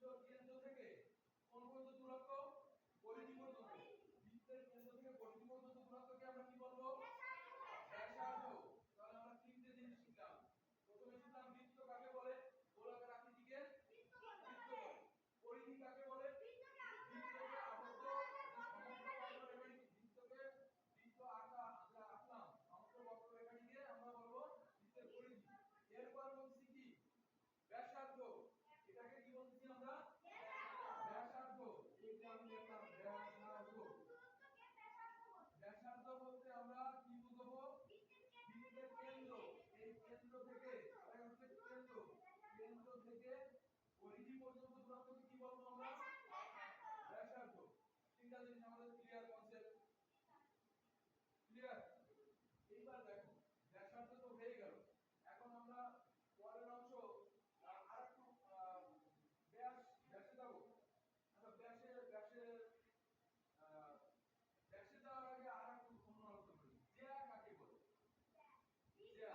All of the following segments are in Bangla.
কেন্দ্র থেকে কোন পর্যন্ত দূরত্ব পরিধি পর্যন্ত বৃত্তের কেন্দ্র থেকে পরিধি পর্যন্ত দূরত্বকে আমরা কি বলবো ব্যাসার্ধ তাহলে আমরা তিনটে জিনিস শিখলাম প্রথমে শিখলাম বৃত্ত কাকে বলে গোলাকার আকৃতিকে বৃত্ত বলে পরিধি কাকে বলে বৃত্তকে আবদ্ধ সমগ্র বক্ররেখাটি বৃত্তকে বৃত্ত আকার আমরা রাখলাম সমগ্র বক্ররেখাটিকে আমরা বলবো বৃত্তের পরিধি এরপর বলছি কি ব্যাসার্ধ এটাকে কি বলছি আমরা ব্যাসার্ধ এইটা আমি লিখলাম ব্যাসার্ধ ব্যাসার্ধ বলতে আমরা কি বুঝাবো বৃত্তের কেন্দ্র এই কেন্দ্র থেকে এটা হচ্ছে কেন্দ্র থেকে পরিধি পর্যন্ত দূরত্বকে কি বলবো আমরা ব্যাসার্ধ তিনটা জিনিস আমাদের ক্লিয়ার কনসেপ্ট ক্লিয়ার এইবার দেখো ব্যাসার্ধ তো হয়ে গেল এখন আমরা পরের অংশ আরেকটু ব্যাসে যাব আচ্ছা ব্যাসে যাওয়ার আগে আরেকটু অন্য আলোচনা করি জ্যা কাকে বলে জ্যা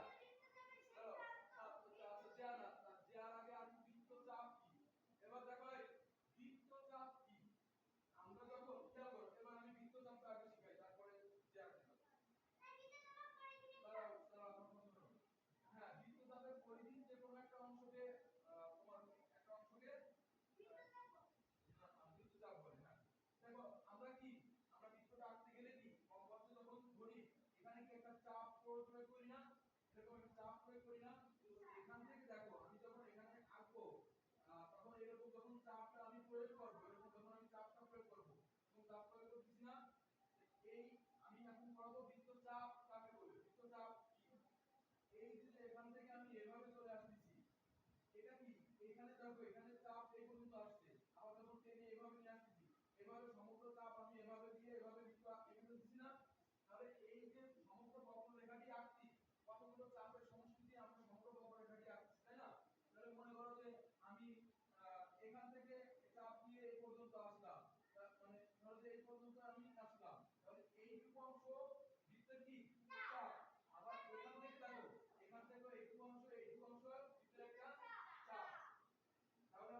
চলো জ্যার আগে আর বৃত্তচাপ কি এবার দেখো বৃত্তচাপ কি আমরা যখন খেয়াল করো এবার আমি বৃত্তচাপটা আগে শিখাই তারপরে জ্যা শিখাবো হ্যাঁ বৃত্তচাপের পরিধির যে কোনো একটা অংশকে তোমার একটা অংশকে বৃত্তচাপ বলে হ্যাঁ দেখো আমরা কি আমরা বৃত্তটা আঁকতে গেলে কি কম্পাস যখন ধরি এখানে কি একটা চাপ প্রয়োগ করি না এরকম একটা চাপ প্রয়োগ করি না এখান থেকে দেখো আমি যখন এখানে আঁকবো তখন এরকম যখন চাপটা আমি প্রয়োগ করব এরকম যখন আমি চাপটা প্রয়োগ করব এবং চাপ প্রয়োগ করতেছি না এই আমি এখন পড়াবো বৃত্তচাপ কাকে বলে বৃত্তচাপ কি এই যে এখান থেকে আমি এভাবে চলে আসতেছি এটা কি এখানে দেখো এখানে চাপ এই পর্যন্ত আসছে আবার যখন টেনে এভাবে নিয়ে আসতেছি এভাবে সমগ্র চাপ আমি এভাবে দিয়ে এভাবে বৃত্ত এঁকে দিচ্ছি না তাহলে এই যে সমগ্র বক্ররেখাটি আঁকছি কতগুলো চাপের সমষ্টি দিয়ে আমরা সমগ্র বক্ররেখাটি আঁকছি তাই না তাহলে মনে করো যে আমি এখান থেকে চাপ দিয়ে এই পর্যন্ত আসলাম মানে ধরো যে এই পর্যন্ত আমি আসলাম তাহলে এইটুকু অংশ বৃত্তের কি চাপ আবার এখান থেকে দেখো এখান থেকে এইটুকু অংশ বৃত্তের একটা চাপ তাহলে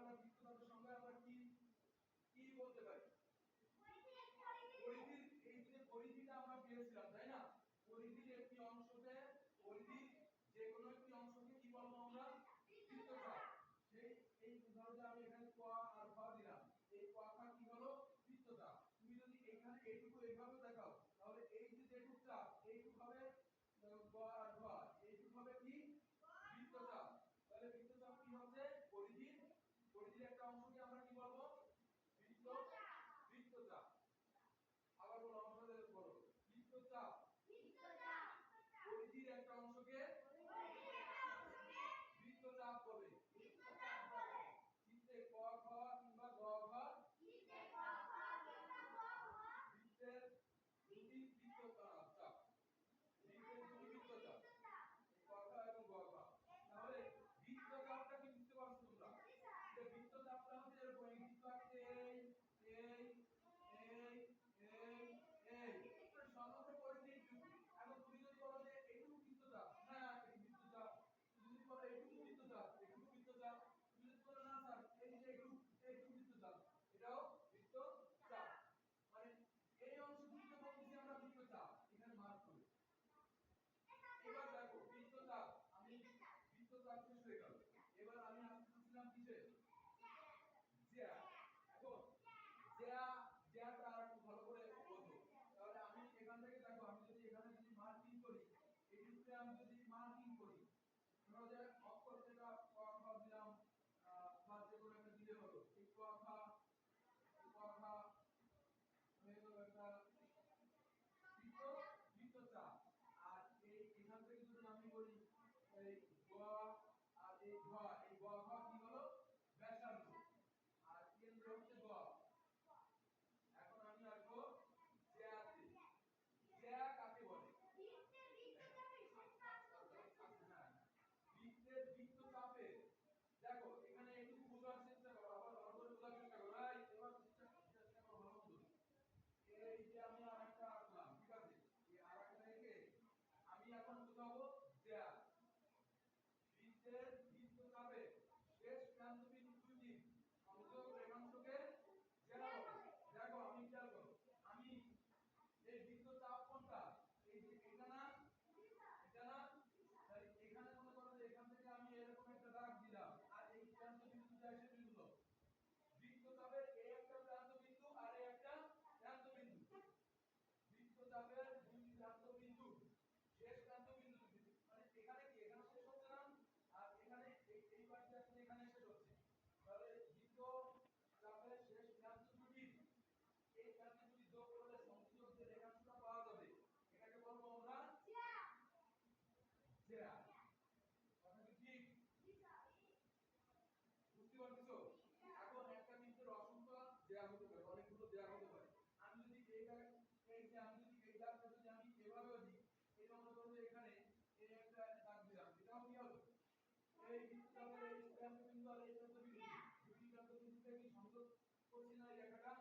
করছি না এই রেখাটা,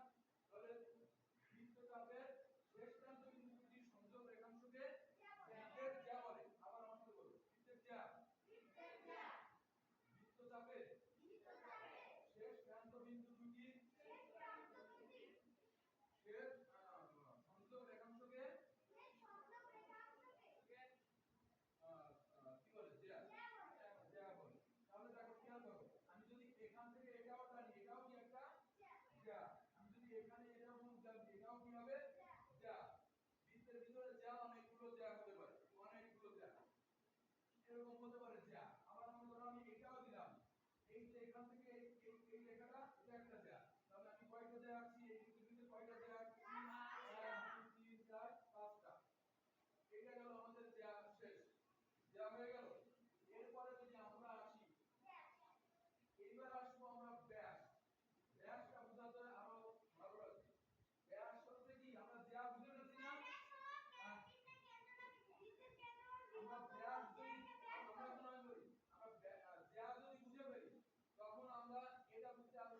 তাহলে বৃত্তচাপের শেষ প্রান্ত বিন্দু দুটির সংযোগ রেখাংশকে বৃত্তের জ্যা বলে। আবার আমার সাথে বলো, বৃত্তের জ্যা। বৃত্তচাপের শেষ প্রান্ত বিন্দু দুটির শেষ সংযোগ রেখাংশকে কি বলে, জ্যা। জ্যা বলে। তাহলে দেখো খেয়াল করো, আমি যদি এখান থেকে এটাও টানি, এটাও কি একটা জ্যা। আমি যদি এখানে এটাও টানি, এটাও কি হবে, জ্যা। বৃত্তের ভিতরে জ্যা অনেকগুলো জ্যা হতে পারে, অনেকগুলো জ্যা এরকম হতে পারে জ্যা। আবার মনে করো আমি এটাও দিলাম, এই যে এখান থেকে এই রেখাটা, এটা একটা জ্যা। তাহলে আমি কয়টা জ্যা আঁকছি, এই বৃত্তের ভিতরে কয়টা জ্যা আঁকছি, 1 2 3 4 5টা। এটা গেল আমাদের জ্যা শেষ, জ্যা হয়ে গেল। এরপরে যদি আমরা আসি, এইবার আসবো আমরা ব্যাস। ব্যাসটা বোঝাতে আরো ভালো লাগবে। ব্যাস বলতে কি, আমরা জ্যা বুঝে গেছি না? আমরা ব্যাস যদি আমরা জ্যা যদি বুঝে ফেলি, তখন আমরা এটা বুঝতে আরো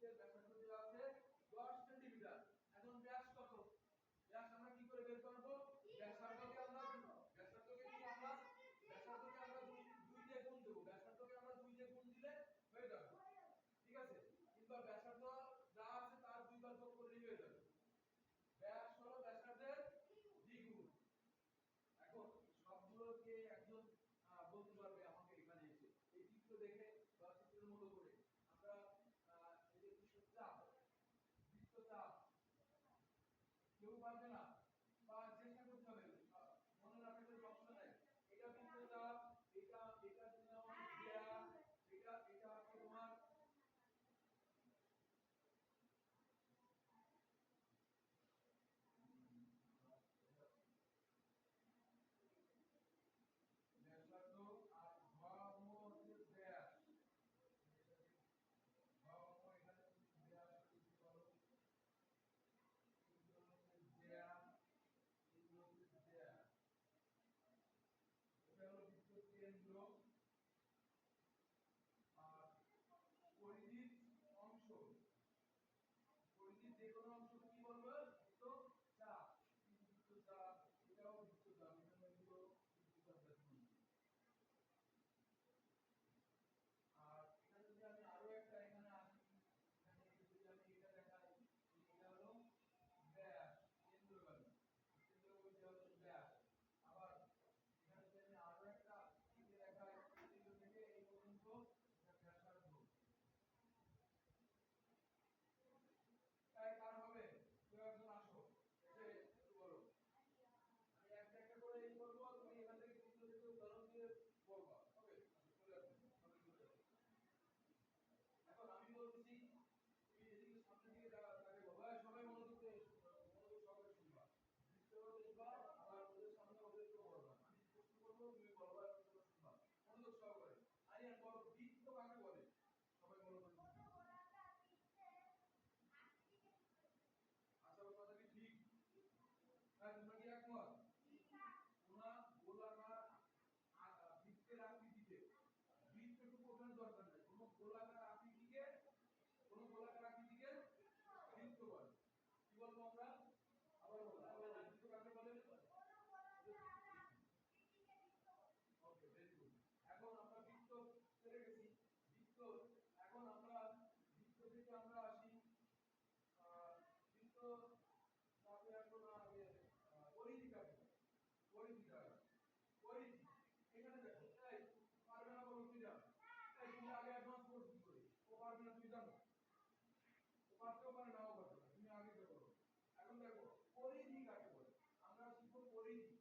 বৃত্তের ব্যাসার্ধ দেওয়া আছে 10 সেন্টিমিটার। এখন ব্যাস কত? ব্যাস আমরা কি করে বের করব? ব্যাসার্ধকে আমরা দুই দিয়ে গুণ দেব। ব্যাসার্ধকে আমরা 2 দিয়ে গুণ দিলে হয়ে যাবে, ঠিক আছে? কিন্তু ব্যাসার্ধ যা আছে তার 2 বার যোগ করলেই হয়ে যাবে। ব্যাস হলো ব্যাসার্ধের দ্বিগুণ। এখন সবগুলোকে একজন বলতে পারবে আমাকে এখানে এসে এই চিত্র দেখে বা চিত্রের মতো করে আমরা এই যে বৃত্তচাপ কেউ পারবে না বা চেষ্টা করতে হবে। মনে রাখার জন্য অপশন নাই। এটা বৃত্তচাপ, এটা দিলাম ব্যাস, এটা তোমার ব্যাসার্ধ আর ধর্ম হচ্ছে ব্যাস। ধর্ম এখানে ব্যাস লিখতে পারো, এগুলো হচ্ছে ব্যাস, এগুলো হচ্ছে ব্যাস। এটা হলো বৃত্ত কেন্দ্র আর পরিধির অংশ, পরিধির যে কোনো অংশকে কি বলবো? বৃত্তচাপ। বৃত্তচাপ, এটাও বৃত্তচাপ, এখানে এগুলো বৃত্তচাপ দেখুন। আর এখানে যদি আমি আরো একটা এখানে আসি, এখানে যদি আমি এটা দেখাই, এটা হলো ব্যাস, কেন্দ্রগামী। কেন্দ্রগামী হলো ব্যাস। আবার এখানে যদি আমি আরো একটা দিকে দেখাই, কেন্দ্র থেকে এই পর্যন্ত এটা ব্যাসার্ধ। তাই কার হবে? কেউ একজন আসো, এসে একটু বলো। আমি একটা একটা করে এই বলবো, তুমি এখান থেকে চিত্র থেকে উদাহরণ দিয়ে বলবা। ওকে, আচ্ছা চলে আসো, সবাই চলে আসো। এখন আমি বলছি, তুমি এদিকে সামনে দিকে তাকে বলবা, সবাই মনোযোগ দিয়ে মনোযোগ সহকারে শুনবা। বৃত্তও দেখবা, আবার ওদের সামনে ওদেরকেও বলবা। আমি প্রশ্ন করবো, তুমি বলবা, তোমরা শুনবা। মনোযোগ সহকারে। আরিয়ান বলো, বৃত্ত কাকে বলে? সবাই বলো তো। আচ্ছা, ওই কথা কি ঠিক? হ্যাঁ, তোমরা কি একমত? কোনা গোলাকার বৃত্তের আকৃতিতে, বৃত্তটুকু ওখানে দরকার নেই, কোন গোলাকার আকৃতিকে বৃত্ত বলে। কি বলবো আমরা? আবার বলো, বৃত্ত কাকে বলে? ওকে, ভেরি গুড। এখন আমরা বৃত্ত পেরে গেছি। বৃত্ত, এখন আমরা বৃত্ত থেকে আমরা আসি বৃত্ত তারপরে এখন আগে পরিধি কাকে বলে? পরিধি কাকে? পরিধি। এখানে দেখো, এই পারবে না বলো তুই জানো? এই তুমি আগে অ্যাডভান্স কোর্স কি করে? ও পারবে না তুমি জানো? ও পারতেও পারে নাও পারবে না, তুমি আগে দেখো। এখন দেখো পরিধি কাকে বলে? আমরা শিখবো পরিধি।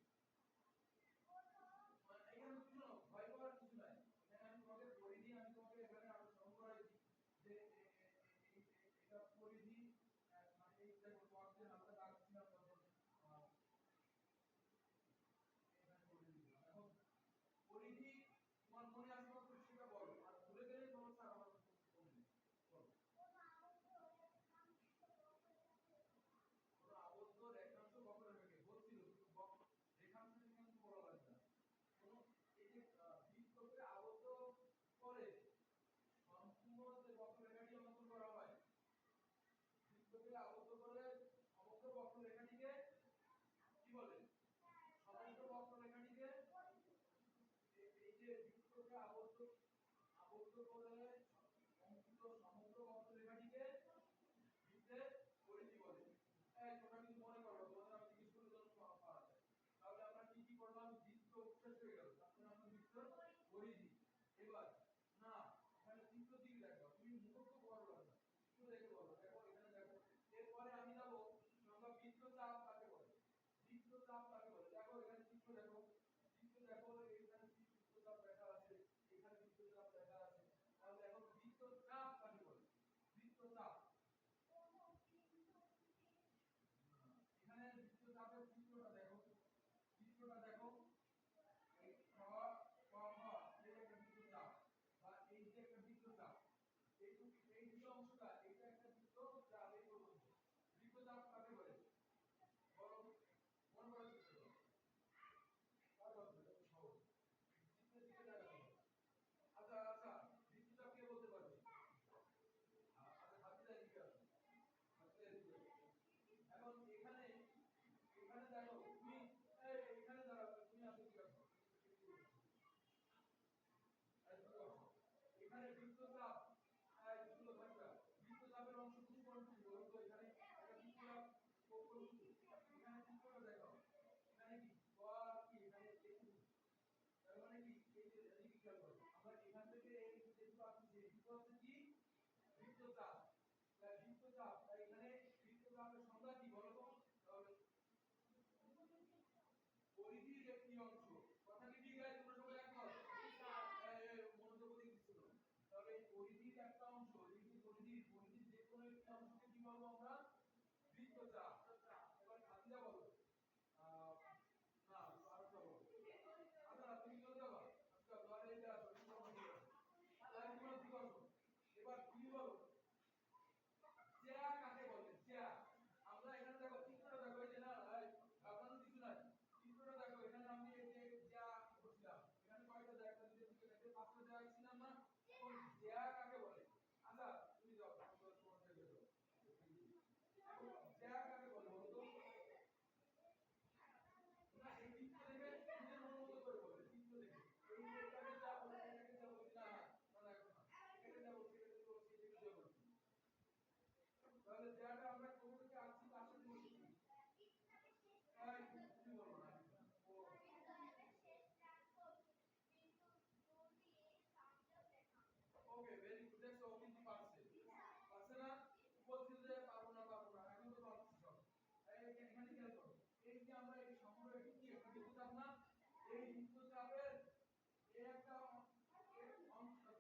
এখানে কিছু না, ভয় পাওয়ার কিছু নাই। এখানে আমি তোমাকে পরিধি, আমি তোমাকে এখানে আরো সহজ করাই দিই যে এটা পরিধি। মানে এই দেখো বক্সে আমরা রাখছিলাম তখন এখানে পরিধি। এখন পরিধি তোমার মনে আছে মাত্র সেটা বলো, আর ভুলে গেলে সমস্যা, আমার বলে দিই। বলো, কোনো আবদ্ধ রেখাংশ বক্ররেখাকে বলছিল, কিন্তু রেখাংশ কিন্তু বলা লাগবে না। কোনো এই যে বৃত্তকে আবদ্ধ করে সম্পূর্ণ যে বক্ররেখাটি অঙ্কন করা হয়, বৃত্তকে আবদ্ধ করে সমগ্র বক্ররেখাটিকে কি বলে? সমগ্র বক্ররেখাটিকে, এই যে বৃত্তকে আবদ্ধ আবদ্ধ করে অঙ্কিত সমগ্র বক্ররেখাটিকে বৃত্তের পরিধি বলে। এই তোমরা কিন্তু মনে করো, তোমাদের আমি জিজ্ঞেস করলে জন্য পাওয়া যায়। তাহলে আমরা কি কি করলাম? বৃত্ত শেষ হয়ে গেল, তারপরে আমরা বৃত্তের পরিধি। এবার না, এখানে চিত্র দিকে দেখো, তুমি মুখস্থ করো না, চিত্র দেখে বলো। দেখো এখানে দেখো, এরপরে আমি যাব সংজ্ঞা, বৃত্তচাপ কাকে বলে? বৃত্তচাপ কাকে বলে? দেখো এখানে চিত্র দেখো, চিত্র দেখো, এখানে কি বৃত্তচাপ লেখা আছে, এখানে বৃত্তচাপ লেখা আছে। তাহলে অংশকে কি বলবো আমরা বৃত্তচাপ এবার খাদিজা বলো না আরেকটা বলো আচ্ছা তুমি চলে যাবা আজকে তোমার এইটা আছে তুমি বলো তাহলে তোমরা কি করছো এবার তুমি বলো চেয়া কাকে বলে চেয়া আমরা এখানে দেখো চিত্রটা দেখো এই যে না আপনারা কিছু নাই চিত্রটা দেখো এখানে আমি এই যে চেয়া করছিলাম এখানে কয়টা জায়গা দিতে দিতে দেখতে পাঁচটা জায়গা ছিলাম না এবং চেয়া কাকে বলে আচ্ছা তুমি যাও তোমার থেকে যাও চেয়া কাকে বলে বলো তো না এই চিত্র দেখে নিজের মন মতো করে বলে চিত্র দেখে এই এটাকে যা বলে এটাকে যা বলে না না না এখন না এটাকে যা বলছি এটাকে যা বলছি এটাকে যা বলছি তাহলে চেয়ারটা আমরা কোথা থেকে আসছি তার সাথে বলছি এই তুমি বলো না ও ওকে ভেরি গুড দেখো ও কিন্তু পারছে পারছে না বলছিল যে পারবো না এখন তো পারছি সব এই এখানে খেয়াল করো এই যে আমরা এই সম্পূর্ণ একটু কি একটা বিন্দুচাপ না এই বিন্দুচাপের এই একটা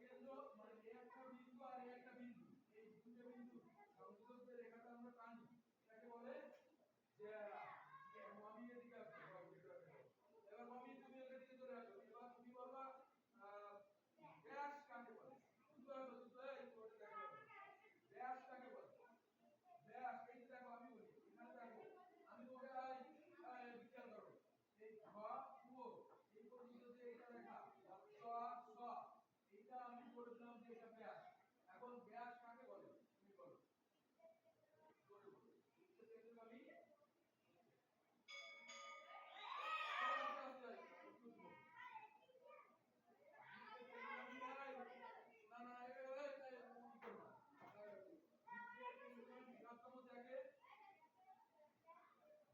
কেন্দ্র মানে এই একটা বিন্দু আর এই একটা বিন্দু এই দুটো বিন্দু সংযোগ যে রেখাটা আমরা টানি এটাকে বলে যে মামি এদিকে আসো এবার মামি তুমি এদিকে চলে আসো এবার তুমি বলবা ব্যাস কাকে বলে শুধু আসো শুধু এই কোডে দেখো ব্যাস কাকে বলে ব্যাস এই যে দেখো আমি বলি এখানে দেখো আমি তোমাকে বিচার করো এই ঘ উ এই পর্যন্ত যে এটা রেখা স স এটা আমি করে দিলাম যে এটা ব্যাস এখন ব্যাস কাকে বলে তুমি বলো জোরে বলো উত্তর দিতে আমি না না কি করবা বৃহত্তম যাকে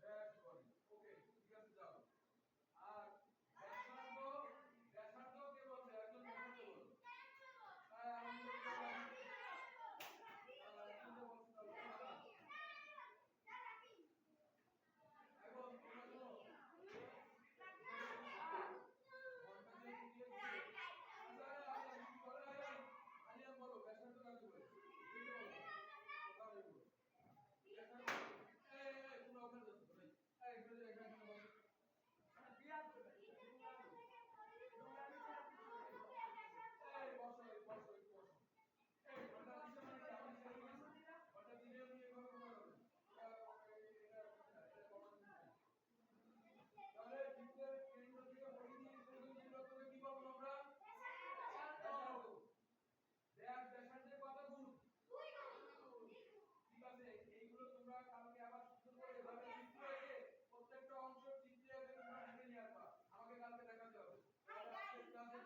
ব্যাস বলে ওকে ঠিক আছে যাও আর ব্যাসার্ধ ব্যাসার্ধ কে বলছে একজন ব্যাসার্ধ বলো তাই আমি এখন তোমরা শোনো আলিয়াম বলো ব্যাসার্ধ কাকে বলে তাহলে বলো ব্যাসার্ধ এই তোমরা ওখানে যাচ্ছ ভাই এখানে বসো এই বসো বসো একটু বসো এই ঘন্টা দিছে মানে কি আমি ছেড়ে গেছি ঘন্টা দিলে আমি এভাবে কথা বলবেন তাহলে বৃত্তের কেন্দ্র থেকে পরিধি পর্যন্ত দূরত্বকে কি পাবো আমরা ব্যাসার্ধ ব্যাসার্ধের কত গুণ 2 গুণ ঠিক আছে এইগুলো তোমরা কালকে আবার সুন্দর করে এভাবে চিত্র এঁকে প্রত্যেকটা অংশ চিত্রে এঁকে তোমরা লিখে নিয়ে আসবা আমাকে কালকে দেখাতে হবে তাহলে আজকের ক্লাসে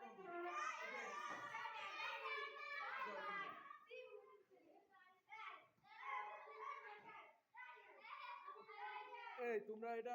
এই তোমরা এটা